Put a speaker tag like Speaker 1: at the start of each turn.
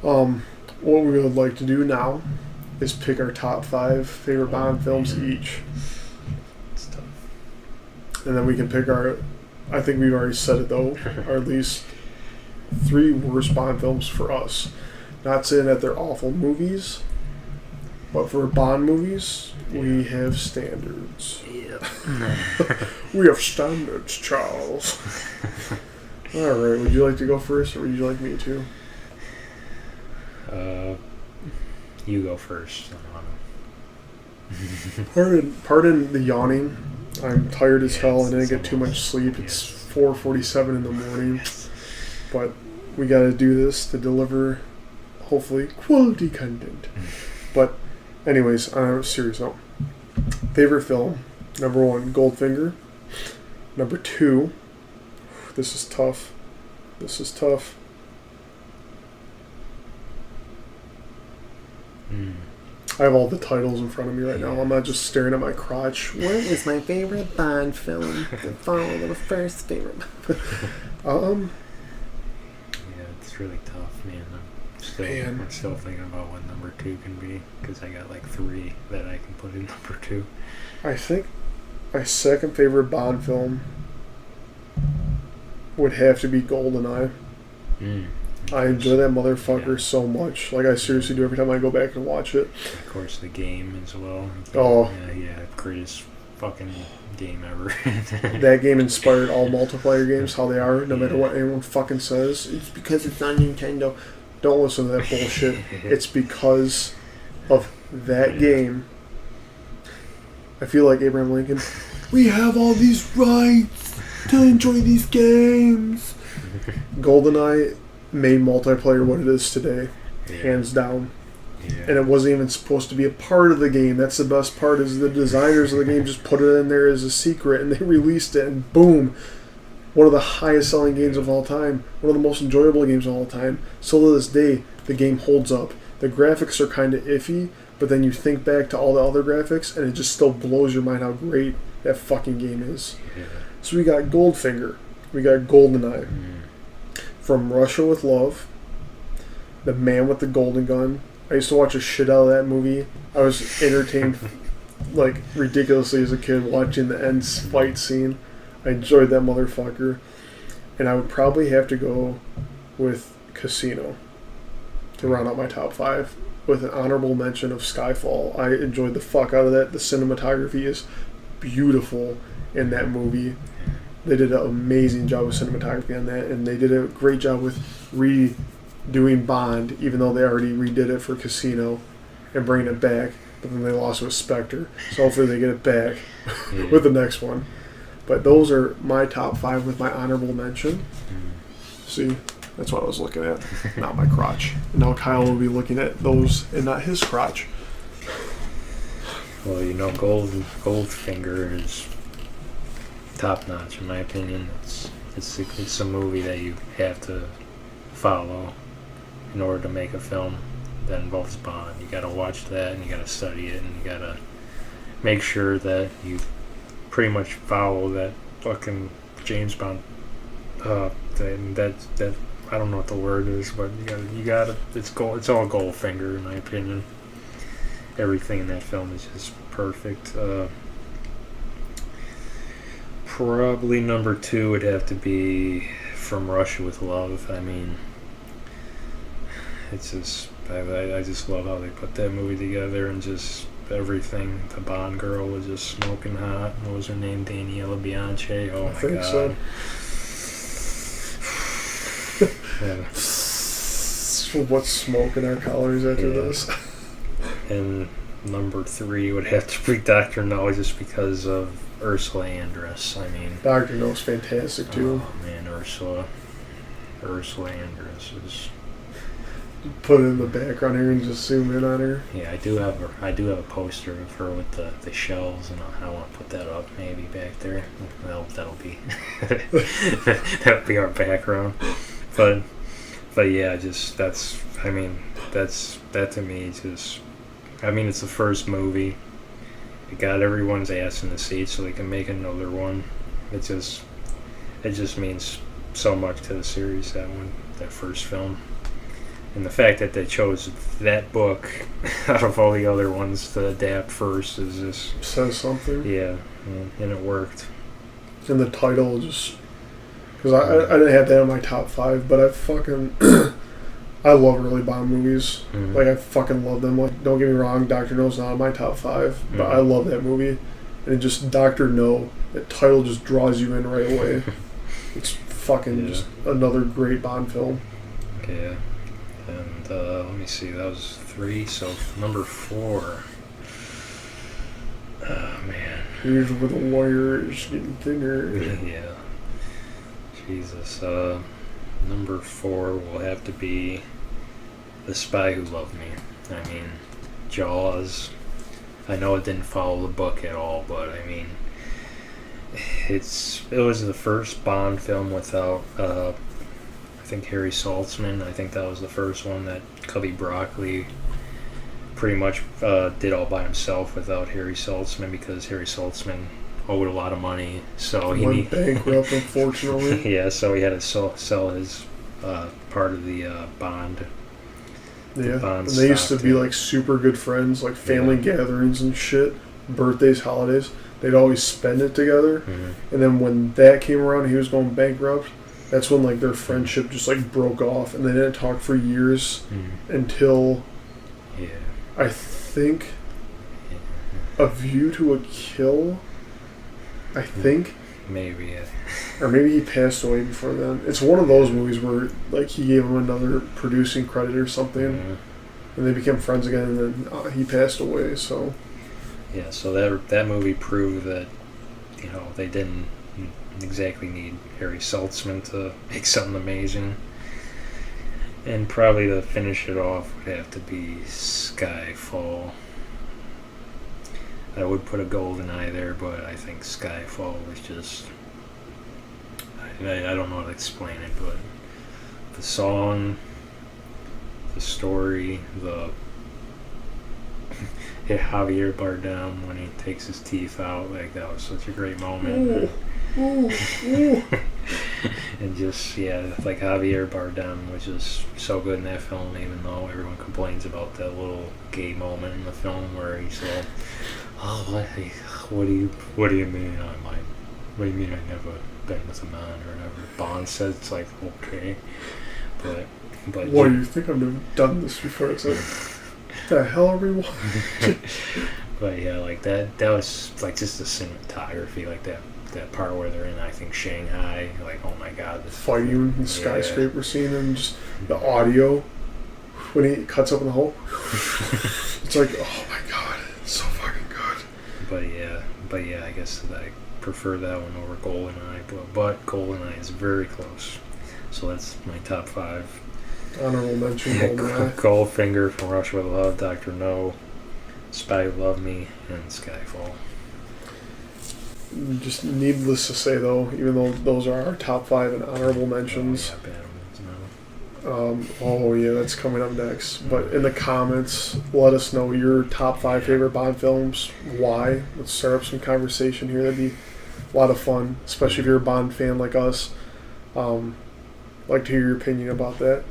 Speaker 1: What we would like to do now is pick our top 5 favorite Bond films each,
Speaker 2: It's tough.
Speaker 1: and then we can pick our. I think we've already said it though. Our least 3 worst Bond films for us. Not saying that they're awful movies, but for Bond movies, we have standards.
Speaker 2: Yeah.
Speaker 1: We have standards, Charles. All right. Would you like to go first, or would you like me to?
Speaker 2: You go first.
Speaker 1: Pardon the yawning. I'm tired as hell and didn't get too much sleep. It's
Speaker 2: Yes.
Speaker 1: 4:47 in the morning, but we got to do this to deliver, hopefully, quality content. But, anyways, on a serious note, favorite film: number 1, Goldfinger. Number 2, this is tough. I have all the titles in front of me right now. I'm not just staring at my crotch. What is my favorite Bond film? Follow the first favorite.
Speaker 2: Yeah, it's really tough, man. I'm still thinking about what number 2 can be, because I got like 3 that I can put in number 2.
Speaker 1: I think my second favorite Bond film would have to be GoldenEye. I enjoy that motherfucker so much. Like, I seriously do every time I go back and watch it.
Speaker 2: Of course, the game as well.
Speaker 1: Oh.
Speaker 2: Yeah, greatest fucking game ever.
Speaker 1: That game inspired all multiplayer games, how they are, no matter what anyone fucking says. It's because it's on Nintendo. Don't listen to that bullshit. It's because of that game. I feel like Abraham Lincoln. We have all these rights to enjoy these games. GoldenEye made multiplayer what it is today, hands down.
Speaker 2: Yeah.
Speaker 1: And it wasn't even supposed to be a part of the game. That's the best part, is the designers of the game just put it in there as a secret, and they released it, and boom, one of the highest selling games of all time, one of the most enjoyable games of all time. So to this day, the game holds up. The graphics are kind of iffy, but then you think back to all the other graphics, and it just still blows your mind how great that fucking game is.
Speaker 2: Yeah.
Speaker 1: So we got Goldfinger, we got GoldenEye, From Russia with Love, The Man with the Golden Gun. I used to watch a shit out of that movie. I was entertained like ridiculously as a kid watching the end fight scene. I enjoyed that motherfucker. And I would probably have to go with Casino to round out my top 5, with an honorable mention of Skyfall. I enjoyed the fuck out of that. The cinematography is beautiful in that movie. They did an amazing job with cinematography on that, and they did a great job with redoing Bond, even though they already redid it for Casino and bringing it back, but then they lost with Spectre. So hopefully they get it back with the next one. But those are my top 5 with my honorable mention. See, that's what I was looking at, not my crotch. Now Kyle will be looking at those and not his crotch.
Speaker 2: Well, Goldfinger is top notch in my opinion. It's a movie that you have to follow in order to make a film that involves Bond. You gotta watch that, and you gotta study it, and you gotta make sure that you pretty much follow that fucking James Bond thing. That I don't know what the word is, but you gotta it's all Goldfinger in my opinion. Everything in that film is just perfect. Probably number 2 would have to be From Russia with Love. I mean, it's just I just love how they put that movie together, and just everything. The Bond girl was just smoking hot. What was her name? Daniela Bianchi. Oh my god.
Speaker 1: So.
Speaker 2: Yeah.
Speaker 1: What's smoking our calories after this?
Speaker 2: And number 3 would have to be Dr. No, just because of Ursula Andress. I mean,
Speaker 1: Dr. No's fantastic too.
Speaker 2: Oh man, Ursula Andress is.
Speaker 1: Put it in the background here and just zoom in on her.
Speaker 2: Yeah, I do have a poster of her with the shells, and I want to put that up maybe back there. That'll be that'll be our background. But yeah, just that to me just. I mean, it's the first movie. It got everyone's ass in the seat so they can make another one. It just means so much to the series, that first film. And the fact that they chose that book out of all the other ones to adapt first is just
Speaker 1: Says something.
Speaker 2: yeah, and it worked.
Speaker 1: And the title just because I didn't have that in my top 5, but I fucking I love early Bond movies.
Speaker 2: Mhm.
Speaker 1: Like I fucking love them. Like don't get me wrong, Doctor No's not in my top 5, but I love that movie. And it just Doctor No, that title just draws you in right away. It's fucking just another great Bond film.
Speaker 2: Okay. And let me see, that was 3. So number 4. Oh man.
Speaker 1: Here's where the warrior is getting thinner.
Speaker 2: Yeah. Jesus. Number 4 will have to be The Spy Who Loved Me. I mean, Jaws. I know it didn't follow the book at all, but I mean, it was the first Bond film without I think Harry Saltzman. I think that was the first one that Cubby Broccoli pretty much did all by himself without Harry Saltzman, because Harry Saltzman owed a lot of money, so he
Speaker 1: went bankrupt, unfortunately.
Speaker 2: yeah, so he had to sell his part of the Bond.
Speaker 1: Yeah,
Speaker 2: Bond
Speaker 1: and they used to
Speaker 2: stock,
Speaker 1: be
Speaker 2: yeah.
Speaker 1: like super good friends, like family gatherings and shit, birthdays, holidays. They'd always spend it together.
Speaker 2: Mm-hmm.
Speaker 1: And then when that came around, he was going bankrupt. That's when like their friendship just like broke off, and they didn't talk for years until I think A View to a Kill. I think.
Speaker 2: Maybe. Yeah.
Speaker 1: Or maybe he passed away before then. It's one of those movies where like he gave him another producing credit or something, and they became friends again, and then he passed away. So
Speaker 2: Yeah, so that movie proved that, you know, they didn't exactly need Harry Saltzman to make something amazing. And probably to finish it off would have to be Skyfall. I would put a GoldenEye there, but I think Skyfall was just... I don't know how to explain it, but the song, the story, Javier Bardem when he takes his teeth out, like that was such a great moment.
Speaker 1: ooh.
Speaker 2: And just like Javier Bardem was just so good in that film, even though everyone complains about that little gay moment in the film where he's like, "Oh, what do you mean I might? What do you mean I never been with a man or whatever?" Bond says it's like okay, but
Speaker 1: What do you think I've never done this before? It's like, the hell are we watching?
Speaker 2: But yeah, like that was like just the cinematography, like that part where they're in, I think, Shanghai, like oh my god, this
Speaker 1: Fighting in the skyscraper scene, and just the audio when he cuts open the hole. It's like, oh my god, it's so fucking good.
Speaker 2: But yeah, I guess I prefer that one over GoldenEye, but GoldenEye is very close. So that's my top 5.
Speaker 1: Honorable mention, GoldenEye.
Speaker 2: Goldfinger, From Russia with Love, Dr. No, Spy Who Loved Me, and Skyfall.
Speaker 1: Just needless to say, though, even though those are our top 5 and honorable mentions. Oh yeah, that's coming up next. But in the comments, let us know your top 5 favorite Bond films. Why? Let's start up some conversation here. That'd be a lot of fun, especially if you're a Bond fan like us. Like to hear your opinion about that.